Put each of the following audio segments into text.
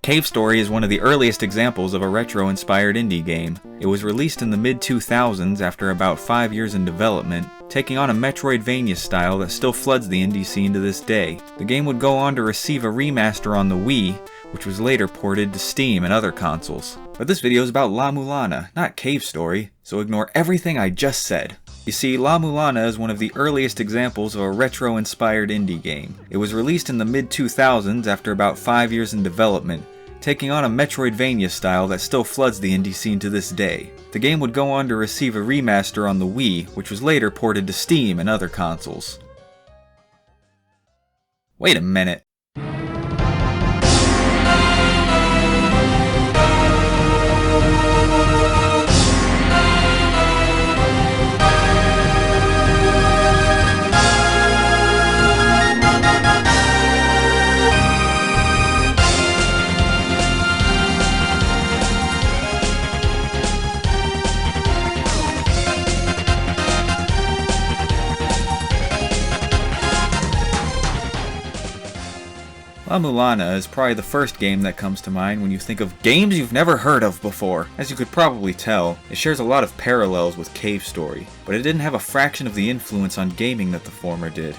Cave Story is one of the earliest examples of a retro-inspired indie game. It was released in the mid-2000s after about 5 years in development, taking on a metroidvania style that still floods the indie scene to this day. The game would go on to receive a remaster on the Wii, which was later ported to Steam and other consoles. But this video is about La-Mulana, not Cave Story, so ignore everything I just said. You see, La-Mulana is one of the earliest examples of a retro-inspired indie game. It was released in the mid-2000s after about 5 years in development, taking on a metroidvania style that still floods the indie scene to this day. The game would go on to receive a remaster on the Wii, which was later ported to Steam and other consoles. Wait a minute. La-Mulana is probably the first game that comes to mind when you think of games you've never heard of before. As you could probably tell, it shares a lot of parallels with Cave Story, but it didn't have a fraction of the influence on gaming that the former did.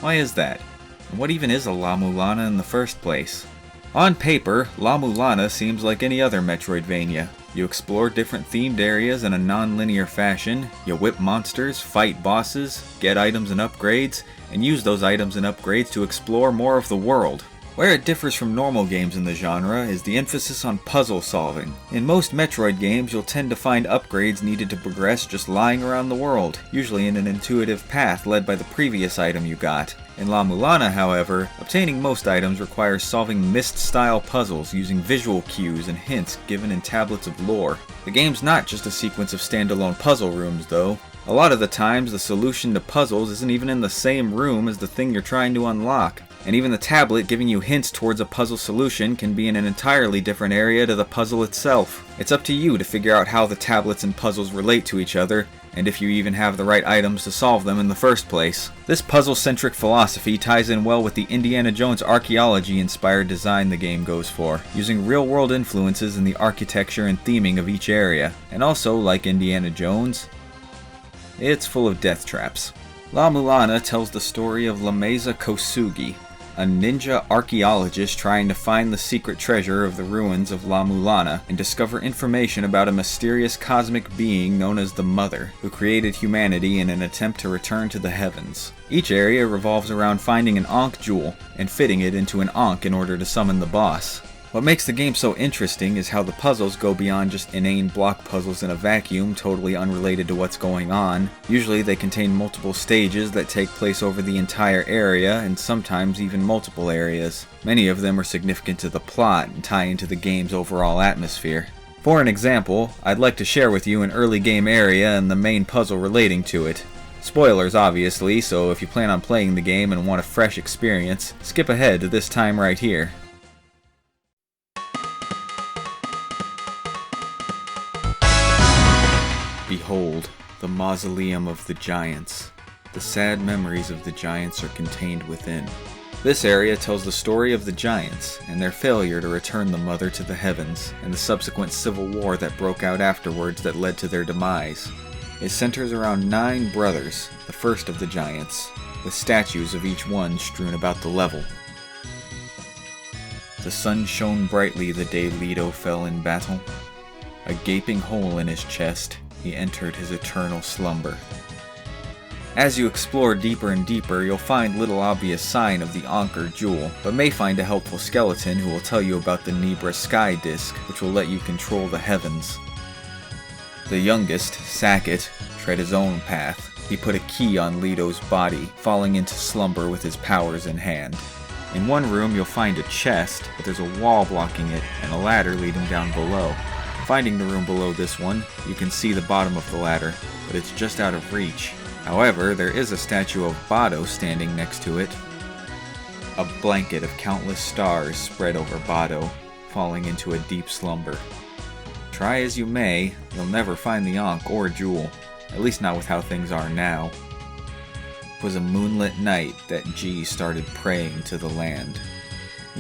Why is that? And what even is a La-Mulana in the first place? On paper, La-Mulana seems like any other Metroidvania. You explore different themed areas in a non-linear fashion, you whip monsters, fight bosses, get items and upgrades, and use those items and upgrades to explore more of the world. Where it differs from normal games in the genre is the emphasis on puzzle solving. In most Metroid games, you'll tend to find upgrades needed to progress just lying around the world, usually in an intuitive path led by the previous item you got. In La-Mulana, however, obtaining most items requires solving Myst-style puzzles using visual cues and hints given in tablets of lore. The game's not just a sequence of standalone puzzle rooms, though. A lot of the times, the solution to puzzles isn't even in the same room as the thing you're trying to unlock. And even the tablet giving you hints towards a puzzle solution can be in an entirely different area to the puzzle itself. It's up to you to figure out how the tablets and puzzles relate to each other, and if you even have the right items to solve them in the first place. This puzzle-centric philosophy ties in well with the Indiana Jones archaeology-inspired design the game goes for, using real-world influences in the architecture and theming of each area. And also, like Indiana Jones, it's full of death traps. La-Mulana tells the story of Lameza Kosugi, a ninja archaeologist trying to find the secret treasure of the ruins of La-Mulana and discover information about a mysterious cosmic being known as the Mother, who created humanity in an attempt to return to the heavens. Each area revolves around finding an Ankh jewel and fitting it into an Ankh in order to summon the boss. What makes the game so interesting is how the puzzles go beyond just inane block puzzles in a vacuum totally unrelated to what's going on. Usually they contain multiple stages that take place over the entire area, and sometimes even multiple areas. Many of them are significant to the plot and tie into the game's overall atmosphere. For an example, I'd like to share with you an early game area and the main puzzle relating to it. Spoilers obviously, so if you plan on playing the game and want a fresh experience, skip ahead to this time right here. Behold, the mausoleum of the giants. The sad memories of the giants are contained within. This area tells the story of the giants, and their failure to return the Mother to the heavens, and the subsequent civil war that broke out afterwards that led to their demise. It centers around 9 brothers, the first of the giants, with statues of each one strewn about the level. The sun shone brightly the day Leto fell in battle. A gaping hole in his chest, he entered his eternal slumber. As you explore deeper and deeper, you'll find little obvious sign of the Ankh jewel, but may find a helpful skeleton who will tell you about the Nebra sky disk, which will let you control the heavens. The youngest, Sackett, tread his own path. He put a key on Leto's body, falling into slumber with his powers in hand. In one room you'll find a chest, but there's a wall blocking it, and a ladder leading down below. Finding the room below this one, you can see the bottom of the ladder, but it's just out of reach. However, there is a statue of Bado standing next to it. A blanket of countless stars spread over Bado, falling into a deep slumber. Try as you may, you'll never find the Ankh or jewel, at least not with how things are now. It was a moonlit night that G started praying to the land.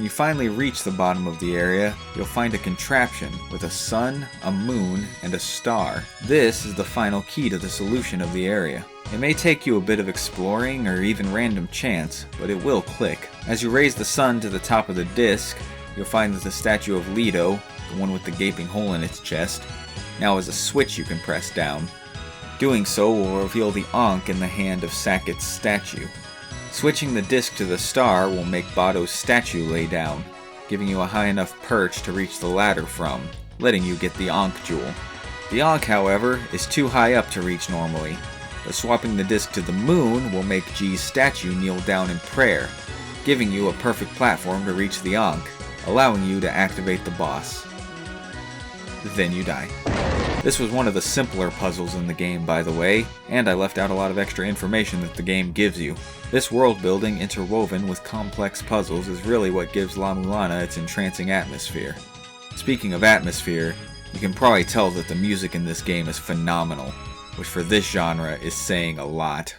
When you finally reach the bottom of the area, you'll find a contraption with a sun, a moon, and a star. This is the final key to the solution of the area. It may take you a bit of exploring or even random chance, but it will click. As you raise the sun to the top of the disc, you'll find that the statue of Leto, the one with the gaping hole in its chest, now has a switch you can press down. Doing so will reveal the Ankh in the hand of Saket's statue. Switching the disc to the star will make Bado's statue lay down, giving you a high enough perch to reach the ladder from, letting you get the Ankh jewel. The Ankh, however, is too high up to reach normally, but swapping the disc to the moon will make G's statue kneel down in prayer, giving you a perfect platform to reach the Ankh, allowing you to activate the boss. Then you die. This was one of the simpler puzzles in the game, by the way, and I left out a lot of extra information that the game gives you. This world building interwoven with complex puzzles is really what gives La-Mulana its entrancing atmosphere. Speaking of atmosphere, you can probably tell that the music in this game is phenomenal, which for this genre is saying a lot.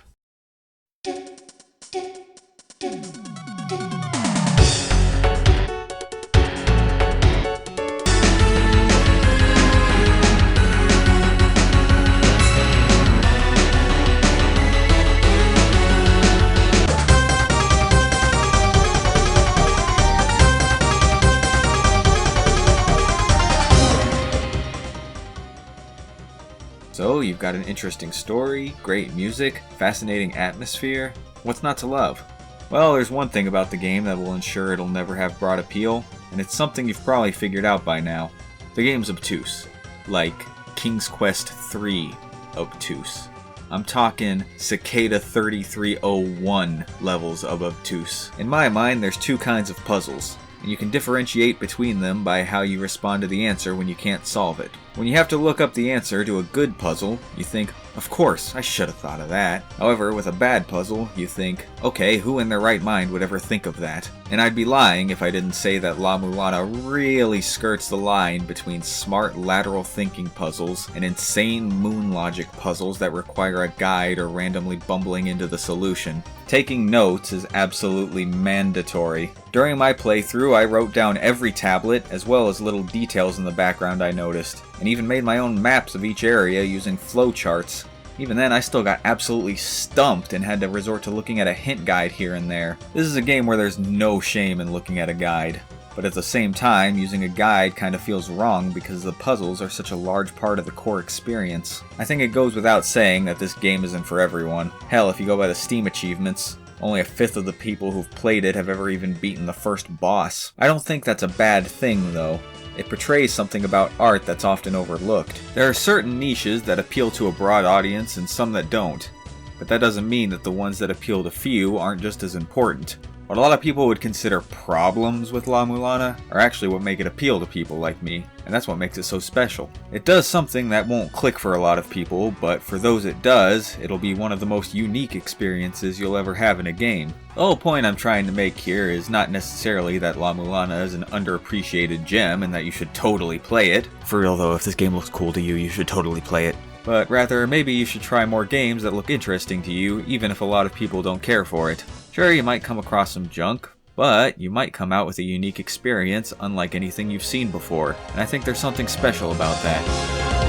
So, you've got an interesting story, great music, fascinating atmosphere. What's not to love? Well, there's one thing about the game that will ensure it'll never have broad appeal, and it's something you've probably figured out by now. The game's obtuse. Like King's Quest III obtuse. I'm talking Cicada 3301 levels of obtuse. In my mind, there's two kinds of puzzles, and you can differentiate between them by how you respond to the answer when you can't solve it. When you have to look up the answer to a good puzzle, you think, of course, I should have thought of that. However, with a bad puzzle, you think, okay, who in their right mind would ever think of that? And I'd be lying if I didn't say that La-Mulana really skirts the line between smart lateral thinking puzzles and insane moon logic puzzles that require a guide or randomly bumbling into the solution. Taking notes is absolutely mandatory. During my playthrough, I wrote down every tablet, as well as little details in the background I noticed, and even made my own maps of each area using flowcharts. Even then, I still got absolutely stumped and had to resort to looking at a hint guide here and there. This is a game where there's no shame in looking at a guide. But at the same time, using a guide kind of feels wrong because the puzzles are such a large part of the core experience. I think it goes without saying that this game isn't for everyone. Hell, if you go by the Steam achievements, only a fifth of the people who've played it have ever even beaten the first boss. I don't think that's a bad thing, though. It portrays something about art that's often overlooked. There are certain niches that appeal to a broad audience and some that don't, but that doesn't mean that the ones that appeal to few aren't just as important. What a lot of people would consider problems with La-Mulana are actually what make it appeal to people like me, and that's what makes it so special. It does something that won't click for a lot of people, but for those it does, it'll be one of the most unique experiences you'll ever have in a game. The whole point I'm trying to make here is not necessarily that La-Mulana is an underappreciated gem and that you should totally play it. For real though, if this game looks cool to you, you should totally play it. But rather, maybe you should try more games that look interesting to you, even if a lot of people don't care for it. Sure, you might come across some junk, but you might come out with a unique experience unlike anything you've seen before, and I think there's something special about that.